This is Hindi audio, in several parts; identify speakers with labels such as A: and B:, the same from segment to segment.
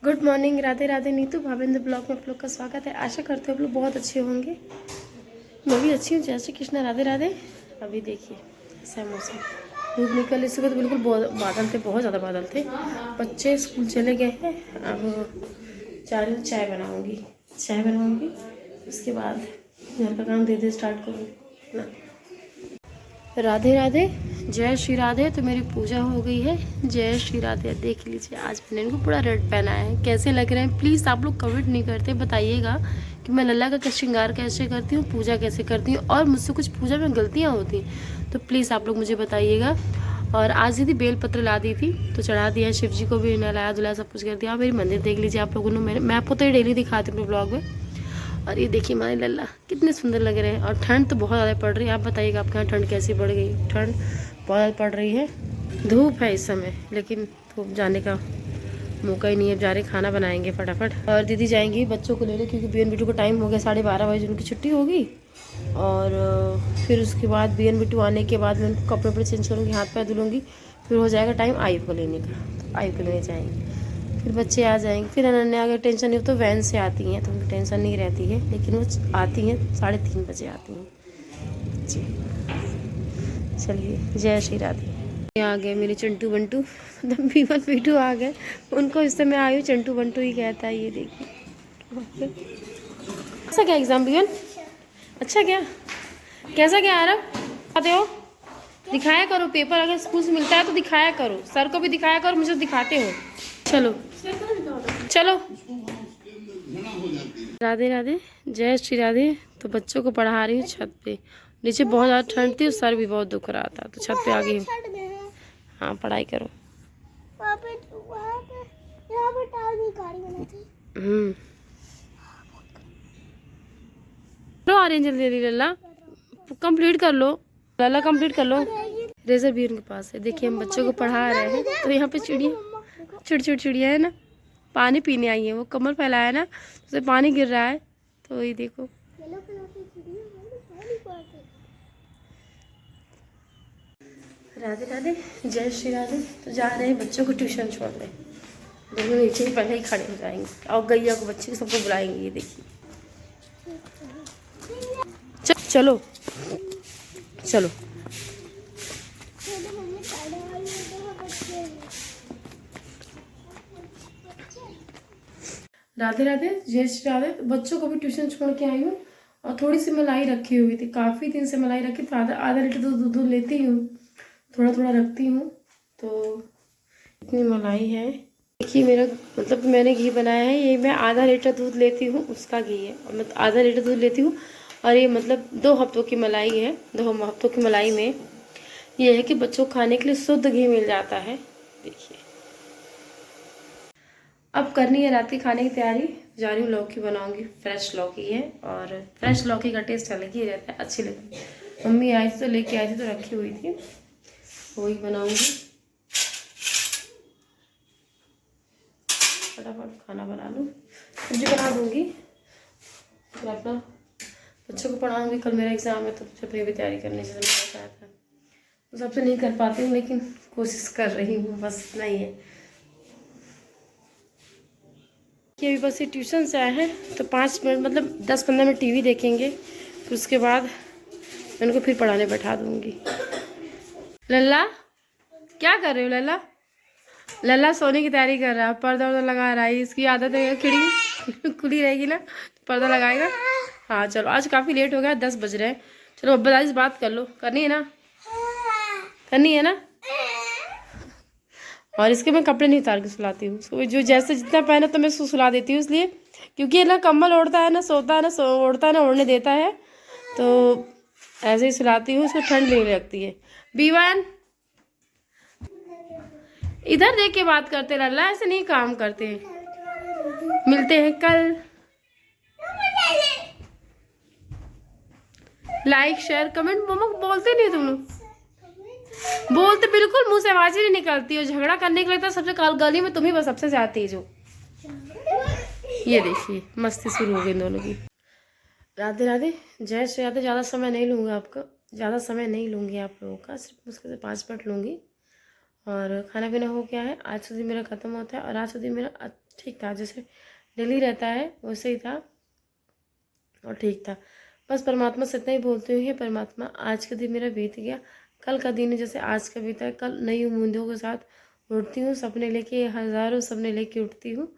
A: Good morning, Radhe Radhe. Neetu Bhavendra blog में आप लोग का स्वागत है। आशा करते हो आप लोग बहुत अच्छे होंगे। मैं भी अच्छी हूँ। जय श्री कृष्ण, राधे राधे। अभी देखिए ऐसा मौसम, धूप निकल, इस सुबह तो बिल्कुल बहुत बादल थे, बहुत ज़्यादा बादल थे। बच्चे स्कूल चले गए हैं। अब जा रही हूँ, चाय बनाऊँगी। उसके बाद घर का काम धीरे धीरे स्टार्ट करूँगी ना। राधे राधे, जय श्री राधे। तो मेरी पूजा हो गई है। जय श्री राधे। देख लीजिए आज मैंने इनको पूरा रेड पहना है। कैसे लग रहे हैं प्लीज़ आप लोग कमेंट नहीं करते, बताइएगा कि मैं लल्ला का श्रृंगार कैसे करती हूँ, पूजा कैसे करती हूँ, और मुझसे कुछ पूजा में गलतियाँ होती हैं तो प्लीज़ आप लोग मुझे बताइएगा। और आज दीदी बेलपत्र ला दी थी तो चढ़ा दिया, शिव जी को भी नहलाया धुलाया, सब कुछ कर दिया। मेरी मंदिर देख लीजिए आप लोगों ने, मैं आपको तो ये डेली दिखाती हूँ अपने ब्लॉग में। और ये देखिए हमारे लल्ला कितने सुंदर लग रहे हैं। और ठंड तो बहुत ज़्यादा पड़ रही है। आप बताइएगा आपके यहाँ ठंड कैसी बढ़ गई? ठंड बहुत ज़्यादा पड़ रही है। धूप है इस समय, लेकिन धूप जाने का मौका ही नहीं है। जा रहे खाना बनाएंगे फटाफट। और दीदी जाएंगी बच्चों को लेने, क्योंकि बीएन बिट्टू को टाइम हो गया, 12:30 बजे उनकी छुट्टी होगी। और फिर उसके बाद बीएन बिट्टू आने के बाद मैं उनको कपड़े चेंज करूँगी, हाथ पैर धुलूँगी, फिर हो जाएगा टाइम आयु को लेने का। तो आयु को लेने जाएंगे, फिर बच्चे आ जाएंगे। फिर अनन्या अगर टेंशन नहीं हो तो वैन से आती हैं, तो उनकी टेंशन नहीं रहती है, लेकिन वो आती हैं 3:30 बजे आती हैं जी। चलिए, जय श्री राधे। आ गए मेरे चंटू बंटू, बीवन पीटू आ गए। उनको इस समय आयु चंटू बंटू ही कहता है। ये देखिए कैसा क्या एग्ज़ाम बीवन? अच्छा क्या, कैसा क्या आ रहा आते हो? दिखाया करो पेपर, अगर स्कूल से मिलता है तो दिखाया करो, सर को भी दिखाया करो, मुझे दिखाते हो। चलो चलो, राधे राधे, जय श्री राधे। तो बच्चों को पढ़ा रही हूँ छत पे। नीचे बहुत ज़्यादा ठंड थी और सर भी बहुत दुख रहा था, तो छत पे आ गई। हाँ पढ़ाई करो। लो आ रही है जल्दी जल्दी। लल्ला कंप्लीट कर लो, लल्ला कंप्लीट कर लो। रेजर भी उनके पास है। देखिए हम बच्चों को पढ़ा रहे हैं, तो यहाँ पे चिड़िया, चिड़िया है ना, पानी पीने आई है। वो कमर फैलाया है ना, उसे पानी गिर रहा है, तो ये देखो। राधे राधे, जय श्री राधे। तो जा रहे हैं बच्चों को ट्यूशन छोड़ने। दोनों नीचे ही पहले ही खड़े हो जाएंगे और गैया को बच्चे सबको बुलाएंगे। ये देखिए, चलो चलो। राधे राधे, जय श्री राधे। तो बच्चों को भी ट्यूशन छोड़ के आई हूँ, और थोड़ी सी मलाई रखी हुई थी, काफ़ी दिन से मलाई रखी, तो आधा लीटर दूध लेती हूँ, थोड़ा थोड़ा रखती हूँ। तो इतनी मलाई है। देखिए मेरा मतलब मैंने घी बनाया है, ये मैं आधा लीटर दूध लेती हूँ, उसका घी है। और मैं आधा लीटर दूध लेती हूँ, और ये मतलब 2 हफ्तों की मलाई है। 2 हफ्तों की मलाई में ये है कि बच्चों को खाने के लिए शुद्ध घी मिल जाता है। देखिए अब करनी है रात के खाने की तैयारी। जा रही हूँ, लौकी बनाऊंगी, फ्रेश लौकी है, और फ्रेश लौकी का टेस्ट अलग ही रहता है, अच्छी लगती है। मम्मी आई थी तो लेके आई थी, तो रखी हुई थी, वही बनाऊंगी। फटाफट खाना बना लूँ, सब्जी बना दूँगी, फिर अपना बच्चों को पढ़ाऊँगी। कल मेरा एग्ज़ाम है, तो छुट्टी भी तैयारी करने से मैंने था, तो सबसे नहीं कर पाती हूँ, लेकिन कोशिश कर रही हूँ, बस इतना ही है कि अभी बस ये ट्यूशन से आए हैं, तो 5 मिनट मतलब 10-15 मिनट टीवी देखेंगे, फिर उसके बाद मैं उनको फिर पढ़ाने बैठा दूँगी। लल्ला क्या कर रहे हो? लल्ला लल्ला सोने की तैयारी कर रहा है, पर्दा वर्दा लगा रहा है। इसकी आदत है, खिड़की खुली रहेगी ना तो पर्दा लगाएगा। हाँ चलो, आज काफ़ी लेट हो गया, 10 बज रहे हैं। चलो अब दादी से बात कर लो, करनी है ना, करनी है ना। और इसके मैं कपड़े नहीं उतार के सुलाती हूँ उसको, जो जैसे जितना पहना तो मैं उसको सुला देती हूँ, इसलिए क्योंकि ये ना कम्बल ओढ़ता है ना सोता है ना ओढ़ता है ना ओढ़ने देता है, तो ऐसे ही सुलाती हूँ, उसको ठंड नहीं लगती है। बीवन इधर देख के बात करते लल्ला, ऐसे नहीं काम करते। मिलते हैं कल। Like share comment. मम्मा बोलते नहीं तुम लोग, बोलते बिल्कुल मुंह से आवाज ही नहीं निकलती हो। झगड़ा करने के लिए तो सबसे गली में तुम ही बस सबसे ज्यादा तेज हो। ये देखिए मस्ती शुरू हो गई दोनों की। राधे राधे, जय श्री राधे। ज़्यादा समय नहीं लूँगा आपका, ज़्यादा समय नहीं लूँगी आप लोगों का, सिर्फ मुश्किल से 5 मिनट लूँगी। और खाना पीना हो गया है, आज सुधी मेरा ख़त्म होता है, और आज सुधी मेरा ठीक था, जैसे डेली रहता है वैसे ही था और ठीक था। बस परमात्मा से इतना ही बोलती हूँ, हे परमात्मा आज का दिन मेरा बीत गया, कल का दिन जैसे आज का बीता है, कल नई उम्मीदों के साथ उठती हूँ, सपने लेके हज़ारों सपने लेके उठती हूँ।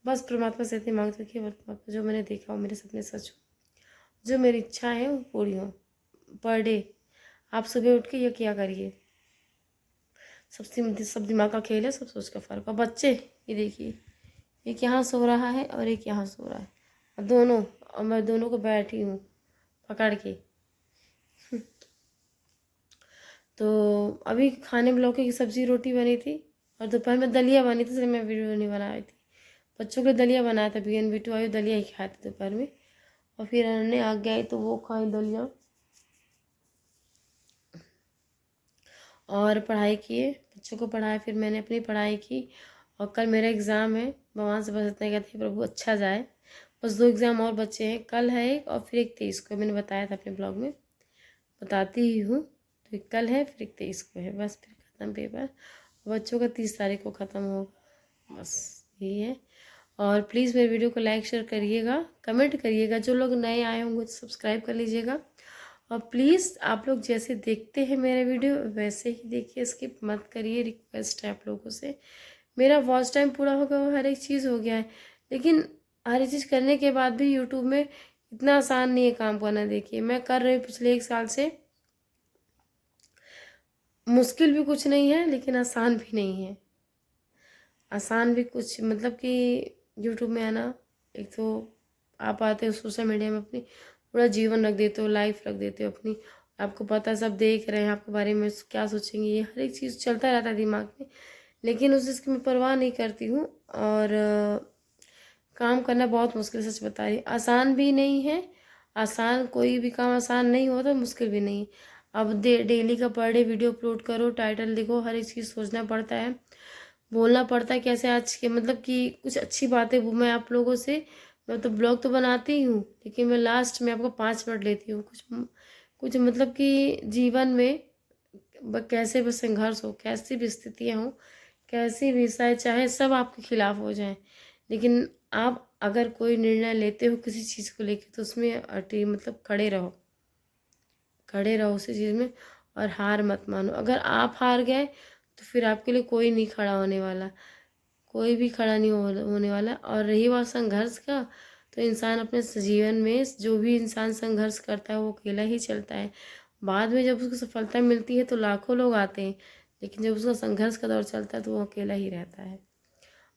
A: बस परमात्मा से इतनी मांगती हूँ कि परमात्मा जो मैंने देखा हो मेरे सपने सच हो, जो मेरी इच्छाएं हैं वो पूरी हों। पर डे आप सुबह उठ के ये क्या करिए, सब दिमाग का खेल है, सब सोच का फ़र्क। और बच्चे ये देखिए, एक यहाँ सो रहा है और एक यहाँ सो रहा है, और दोनों, और मैं दोनों को बैठी हूँ पकड़ के। तो अभी खाने में लौकी की सब्ज़ी रोटी बनी थी और दोपहर में दलिया बनी थी, इसलिए मैं वीडियो नहीं बना रही थी। बच्चों के दलिया बनाया था, बीएन बिटू आई दलिया ही खाए थे दोपहर में, और फिर अन्य आ गया तो वो खाई दलिया और पढ़ाई किए, बच्चों को पढ़ाया, फिर मैंने अपनी पढ़ाई की। और कल मेरा एग्ज़ाम है, भगवान से बस इतना कहते हैं प्रभु अच्छा जाए। बस 2 एग्ज़ाम और बच्चे हैं, कल है एक और फिर एक 23 को, मैंने बताया था अपने ब्लॉग में, बताती ही हूँ। तो एक कल है फिर एक 23 को है, बस फिर ख़त्म पेपर। बच्चों का 30 तारीख को ख़त्म होगा, बस यही है। और प्लीज़ मेरे वीडियो को लाइक शेयर करिएगा, कमेंट करिएगा, जो लोग नए आए होंगे तो सब्सक्राइब कर लीजिएगा। और प्लीज़ आप लोग जैसे देखते हैं मेरे वीडियो वैसे ही देखिए, स्किप मत करिए, रिक्वेस्ट है आप लोगों से। मेरा वॉच टाइम पूरा हो गया, हर एक चीज़ हो गया है, लेकिन हर एक चीज़ करने के बाद भी यूट्यूब में इतना आसान नहीं है काम करना। देखिए मैं कर रही हूँ पिछले 1 साल से, मुश्किल भी कुछ नहीं है लेकिन आसान भी नहीं है। आसान भी कुछ मतलब कि यूट्यूब में आना, एक तो आप आते हो सोशल मीडिया में अपनी पूरा जीवन रख देते हो, लाइफ रख देते हो अपनी, आपको पता है सब देख रहे हैं आपके बारे में, क्या सोचेंगे, ये हर एक चीज़ चलता रहता है दिमाग में, लेकिन उस चीज़ की मैं परवाह नहीं करती हूँ। और काम करना बहुत मुश्किल, सच बता रही, आसान भी नहीं है। आसान कोई भी काम आसान नहीं होता, मुश्किल भी नहीं। अब डेली का पर डे वीडियो अपलोड करो, टाइटल लिखो, हर एक चीज़ सोचना पड़ता है, बोलना पड़ता है कैसे आज के, मतलब कि कुछ अच्छी बातें वो मैं आप लोगों से, मैं तो ब्लॉग तो बनाती ही हूँ लेकिन मैं लास्ट में आपको 5 मिनट लेती हूँ, कुछ कुछ मतलब कि जीवन में कैसे भी संघर्ष हो, कैसी भी स्थितियाँ हों, कैसी भी चाहे सब आपके खिलाफ हो जाएं, लेकिन आप अगर कोई निर्णय लेते हो किसी चीज़ को लेकर तो उसमें अटी मतलब खड़े रहो उसी चीज़ में, और हार मत मानो। अगर आप हार गए तो फिर आपके लिए कोई नहीं खड़ा होने वाला, कोई भी खड़ा नहीं होने वाला। और रही बात संघर्ष का, तो इंसान अपने जीवन में जो भी इंसान संघर्ष करता है वो अकेला ही चलता है। बाद में जब उसको सफलता मिलती है तो लाखों लोग आते हैं, लेकिन जब उसका संघर्ष का दौर चलता है तो वो अकेला ही रहता है।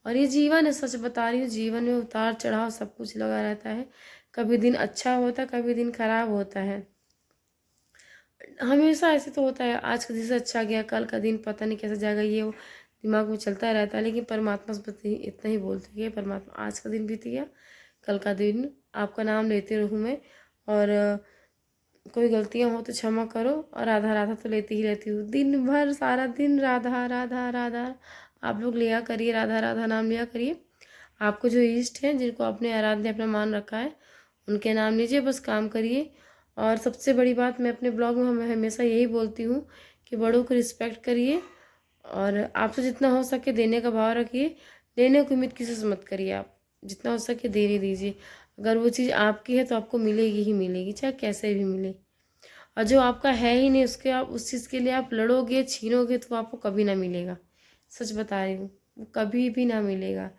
A: और ये जीवन है, सच बता रही हूँ, जीवन में उतार चढ़ाव सब कुछ लगा रहता है, कभी दिन अच्छा होता है कभी दिन खराब होता है, हमेशा ऐसे तो होता है, आज का दिन से अच्छा गया कल का दिन पता नहीं कैसे जाएगा, ये वो दिमाग में चलता रहता है। लेकिन परमात्मा से बस इतना ही बोलते हैं, परमात्मा आज का दिन बीत गया, कल का दिन आपका नाम लेते रहूँ मैं, और कोई गलतियाँ हो तो क्षमा करो, और राधा राधा तो लेती ही रहती हूँ, दिन भर सारा दिन राधा राधा राधा। आप लोग लिया करिए, राधा राधा नाम लिया करिए, आपको जो इष्ट हैं जिनको आपने आराध्य अपना मान रखा है उनके नाम लीजिए, बस काम करिए। और सबसे बड़ी बात मैं अपने ब्लॉग में हमेशा यही बोलती हूँ कि बड़ों को रिस्पेक्ट करिए, और आपसे जितना हो सके देने का भाव रखिए, लेने की उम्मीद किसी से मत करिए, आप जितना हो सके देने दीजिए। अगर वो चीज़ आपकी है तो आपको मिलेगी ही मिलेगी, चाहे कैसे भी मिले। और जो आपका है ही नहीं उसके आप उस चीज़ के लिए आप लड़ोगे छीनोगे तो आपको कभी ना मिलेगा, सच बता रही हूँ, वो कभी भी ना मिलेगा।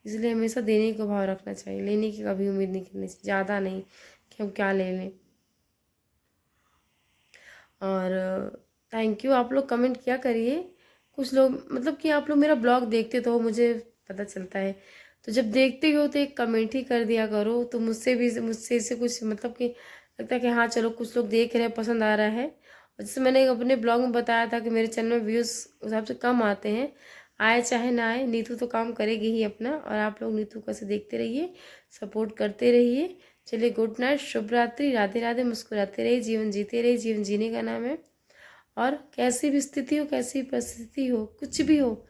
A: इसलिए हमेशा देने का भाव रखना चाहिए, लेने की कभी उम्मीद नहीं करनी चाहिए, ज़्यादा नहीं कि हम क्या ले लें। और थैंक यू, आप लोग कमेंट किया करिए, कुछ लोग मतलब कि आप लोग मेरा ब्लॉग देखते तो मुझे पता चलता है, तो जब देखते हो तो एक कमेंट ही कर दिया करो, तो मुझसे से कुछ मतलब कि लगता है कि हाँ चलो कुछ लोग देख रहे हैं, पसंद आ रहा है। और जैसे मैंने अपने ब्लॉग में बताया था कि मेरे चैनल में व्यूज़ उस हिसाब से कम आते हैं, आए चाहे ना आए, नीतू तो काम करेगी ही अपना, और आप लोग नीतू को ऐसे देखते रहिए, सपोर्ट करते रहिए। चलिए गुड नाइट, शुभ रात्रि, राधे राधे, मुस्कुराते रहिए, जीवन जीते रहिए, जीवन जीने का नाम है। और कैसी भी स्थिति हो, कैसी परिस्थिति हो, कुछ भी हो,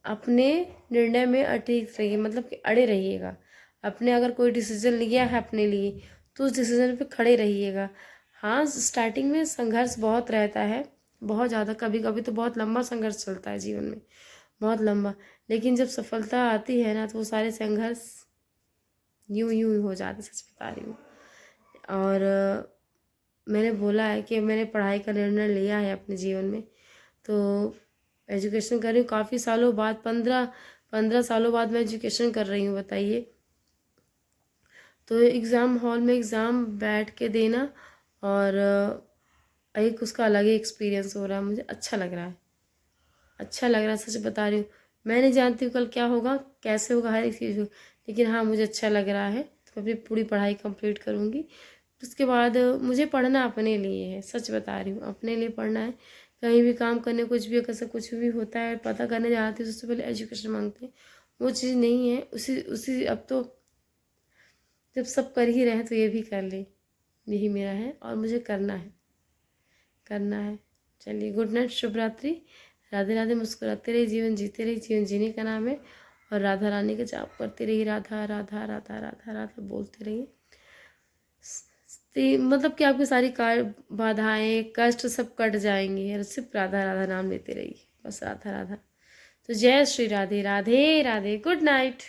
A: अपने निर्णय में अटूट रहिए, मतलब कि अड़े रहिएगा। अपने अगर कोई डिसीजन लिया है अपने लिए तो उस डिसीजन पे खड़े रहिएगा। हाँ स्टार्टिंग में संघर्ष बहुत रहता है, बहुत ज़्यादा, कभी कभी तो बहुत लंबा संघर्ष चलता है जीवन में, बहुत लंबा, लेकिन जब सफलता आती है ना तो वो सारे संघर्ष यूं यूं हो जाते, सच बता रही हूँ। और मैंने बोला है कि मैंने पढ़ाई का निर्णय लिया है अपने जीवन में, तो एजुकेशन कर रही हूँ काफ़ी सालों बाद, 15 सालों बाद मैं एजुकेशन कर रही हूँ, बताइए। तो एग्ज़ाम हॉल में एग्ज़ाम बैठ के देना और एक उसका अलग ही एक्सपीरियंस हो रहा है, मुझे अच्छा लग रहा है, अच्छा लग रहा है, सच बता रही हूँ। मैं नहीं जानती हूँ कल क्या होगा, कैसे होगा, हर एक चीज़ हो, लेकिन हाँ मुझे अच्छा लग रहा है। तो मैं अपनी पूरी पढ़ाई कंप्लीट करूँगी। उसके बाद मुझे पढ़ना अपने लिए है, सच बता रही हूँ, अपने लिए पढ़ना है। कहीं भी काम करने, कुछ भी अगर से कुछ भी होता है, पता करने जाती हूँ, सबसे पहले एजुकेशन मांगते हैं। वो चीज़ नहीं है, उसी उसी अब तो जब सब कर ही रहे हैं तो ये भी कर ले, यही मेरा है और मुझे करना है, करना है। चलिए, गुड नाइट, शुभ रात्रि, राधे राधे। मुस्कुराते रहिए, जीवन जीते रहिए, जीवन जीने का नाम है। और राधा रानी का जाप करते रहिए, राधा राधा राधा राधा राधा बोलते रहिए। मतलब कि आपकी सारी बाधाएं, कष्ट सब कट जाएंगे और सिर्फ राधा राधा नाम लेते रहिए, बस राधा राधा। तो जय श्री राधे राधे राधे, गुड नाइट।